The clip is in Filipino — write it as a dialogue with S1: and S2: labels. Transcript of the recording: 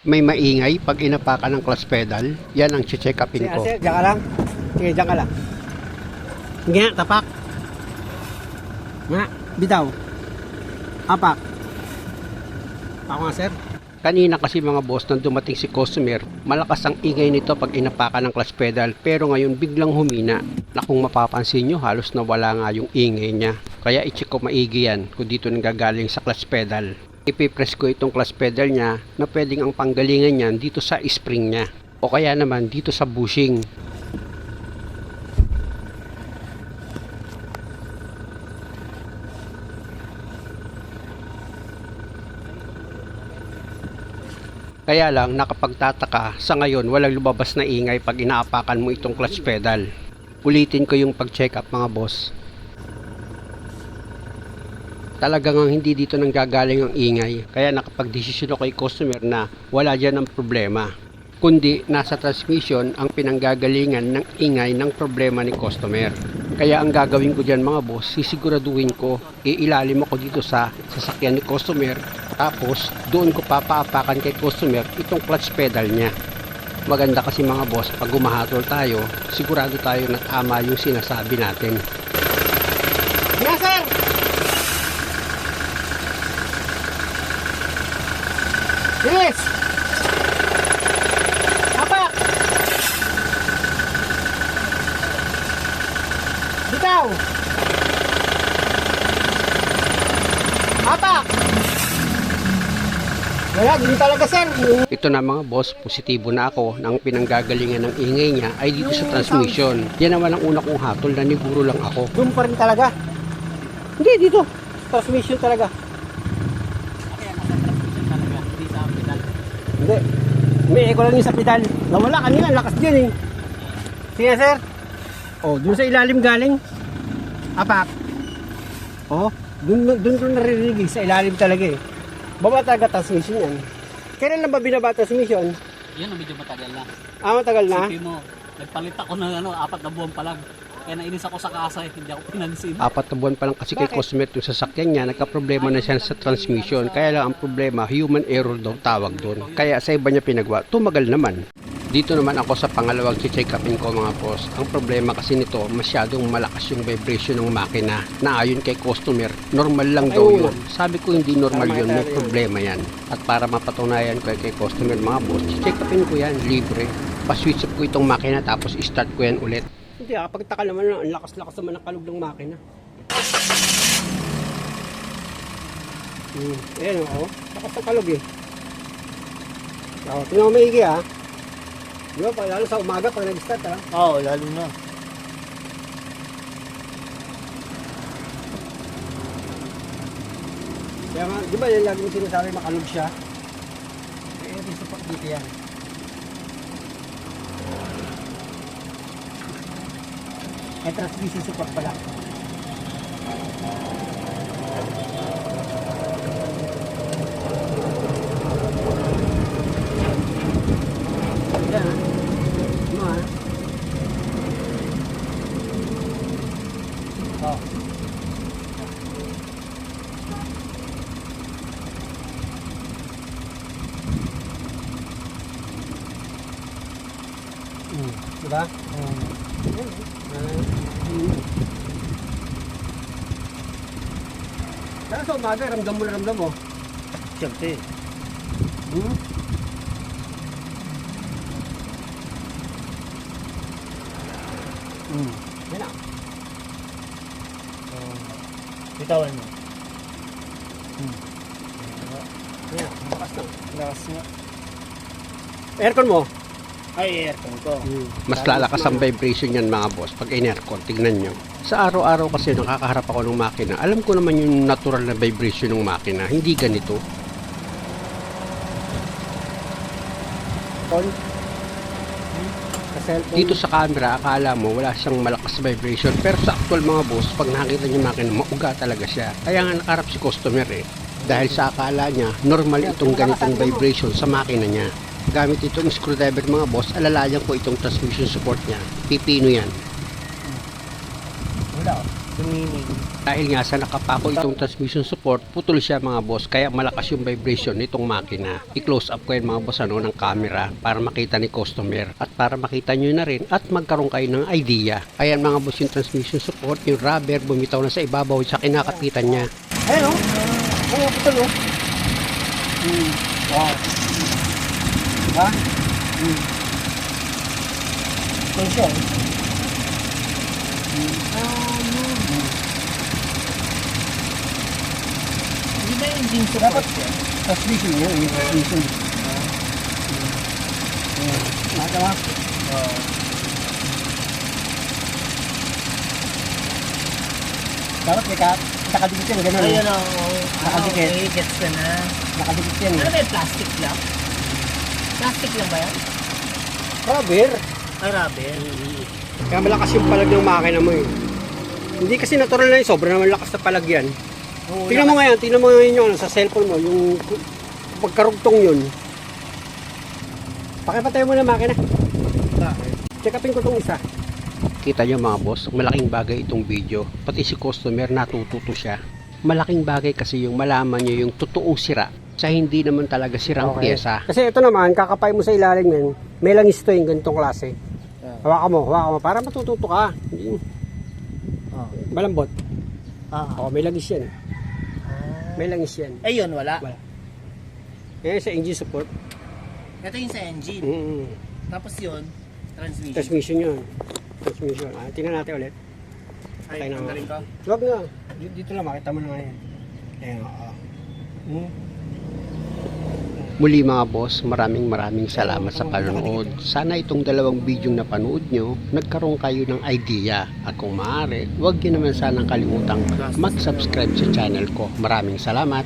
S1: May maingay pag inapakan ng clutch pedal, yan ang check upin ko.
S2: Diyan ka lang. Sige, diyan ka lang. Nga, tapak. Nga, bitaw. Apak. Ako nga, sir.
S1: Kanina kasi mga boss, nang dumating si customer, malakas ang ingay nito pag inapakan ng clutch pedal, pero ngayon biglang humina na kung mapapansin nyo halos nawala nga yung ingay niya. Kaya i-check ko maigi yan kung dito nanggagaling sa clutch pedal. Ipipress ko itong clutch pedal niya na pwedeng ang panggalingan niyan dito sa spring niya o kaya naman dito sa bushing. Kaya lang nakapagtataka, sa ngayon walang lumabas na ingay pag inaapakan mo itong clutch pedal. Ulitin ko yung pag-check up mga boss. Talagang hindi dito nanggagaling ang ingay, kaya nakapag-desisyon ako kay customer na wala dyan ang problema. Kundi nasa transmission ang pinanggagalingan ng ingay ng problema ni customer. Kaya ang gagawin ko dyan mga boss, sisiguraduhin ko, iilalim ako dito sa sasakyan ni customer, tapos doon ko papaapakan kay customer itong clutch pedal niya. Maganda kasi mga boss, pag gumahatol tayo, sigurado tayo na tama yung sinasabi natin.
S2: Yes, sir! Yes! Apak! Bitaw! Apak! Wala, hindi talaga, sir.
S1: Ito na mga boss, positibo na ako na ang pinanggagalingan ng ingay niya ay dito sa transmission. Yan naman ang una kong hatol, naniguro lang ako.
S2: Doon pa rin talaga. Hindi, dito. Transmission talaga. Hindi. May echo lang yung sa pedal. Nawala kanina, lakas din eh. Sige, sir. Oh, dun sa ilalim galing. Apak. Oh, dun ko naririnig sa ilalim talaga eh. Baba talaga transmission yan. Kailan lang ba binaba transmission?
S3: Yan, medyo matagal na.
S2: Ah, matagal na?
S3: Sipin mo, nagpalit ako ng 4 na buwan pa lang. Kaya nainis ako sa kasa, hindi ako pinansin.
S1: 4 na buwan pa lang kasi kay customer yung sasakyan niya, nagka-problema na siya sa transmission. Kaya lang ang problema, human error daw tawag doon. Kaya sa iba niya pinagawa, tumagal naman. Dito naman ako sa pangalawang check upin ko mga boss. Ang problema kasi nito, masyadong malakas yung vibration ng makina na ayon kay customer, normal lang daw yun. Sabi ko hindi normal yun, may problema yan. At para mapatunayan ko kay customer mga boss, check upin ko yan, libre. Pa-switch up ko itong makina tapos start ko yan ulit.
S2: Hindi, pagtaka naman lang, ang lakas-lakas naman ng kalog ng makina. Ayan o, lakas ng kalog eh. So, tingnan mo maigi ha. Di ba, lalo sa umaga pag nag-start ha.
S3: Oo, lalo na.
S2: Kaya nga, di ba yung lagi mo sinasabi makalog siya? Eh, may support dito yan. Eh, transmission support pala. Yan ha. Ano ha? Oh. Diba? Kaya sa umaga, ramdam mo na ramdam mo.
S3: Siyempre.
S2: Yan na.
S3: Bitawan mo.
S2: Yan na, bakas na.
S3: Lakas nga.
S2: Aircon mo.
S3: Ay, aircon ko.
S1: Mas lalakas ang vibration yan mga boss pag in-aircon, tignan nyo. Sa araw-araw kasi nakakaharap ako ng makina, alam ko naman yung natural na vibration ng makina, hindi ganito.
S2: Phone. Sa cellphone.
S1: Dito sa camera, akala mo wala siyang malakas vibration, pero sa actual mga boss, pag nakita niyo yung makina, mauga talaga siya. Kaya nga nakaharap si customer eh, dahil sa akala niya, normal itong ganitong vibration sa makina niya. Gamit itong screwdriver mga boss, alalayan ko itong transmission support niya. Pipino yan.
S2: Wala.
S3: Tuminig.
S1: Dahil nga sa nakapako itong transmission support, putol siya mga boss, kaya malakas yung vibration nitong makina. I-close up ko yan mga boss ng camera para makita ni customer at para makita nyo na rin at magkaroon kayo ng idea. Ayan mga boss yung transmission support, yung rubber bumitaw na sa ibabaw sa kinakapitan niya.
S2: Ayun o. Ayun, putol o. Wow. Diba? Putol siya o.
S3: Hindi ba yung engine
S2: Dapat
S3: support yan?
S2: transmission yun, yung transmission. Nakatawa? Dapat may nakadikit yan, gano'n.
S3: Ayun o.
S2: Nakadikit.
S3: Okay, gets ka na.
S2: Nakadikit yan.
S3: Ano ba yung plastic lang? Plastic lang ba yan?
S2: Rubber.
S3: Ay, rubber.
S2: Kaya malakas yung palag ng makina mo eh. Hindi kasi natural na yun, sobrang naman lakas na palag yan. Tingnan mo ngayon yung ano, sa cellphone mo, yung pagkarugtong yun. Pakipatay mo na makina. Check upin ko itong isa.
S1: Kita nyo mga boss, malaking bagay itong video. Pati si customer natututo siya. Malaking bagay kasi yung malaman nyo yung totoong sira sa hindi naman talaga sirang pyesa.
S2: Kasi ito naman, kakapay mo sa ilalim yan, may langis to yung ganitong klase. Hawakan mo, para matututo ka. Malambot. Oo, may langis yan. May langis yan.
S3: Eh, yun, wala.
S2: Yan sa engine support.
S3: Ito yung sa engine. Tapos yun, transmission.
S2: Transmission yun. Transmission. Tingnan natin ulit.
S3: Ay,
S2: Tayo na.
S3: tanggalin ko.
S2: Huwag na. Dito lang, makita mo na nga yan. Ayan, oo.
S1: Muli mga boss, maraming salamat sa panonood. Sana itong dalawang video na panood nyo, nagkaroon kayo ng idea. At kung maaari, huwag nyo naman sanang kalimutang mag-subscribe sa channel ko. Maraming salamat.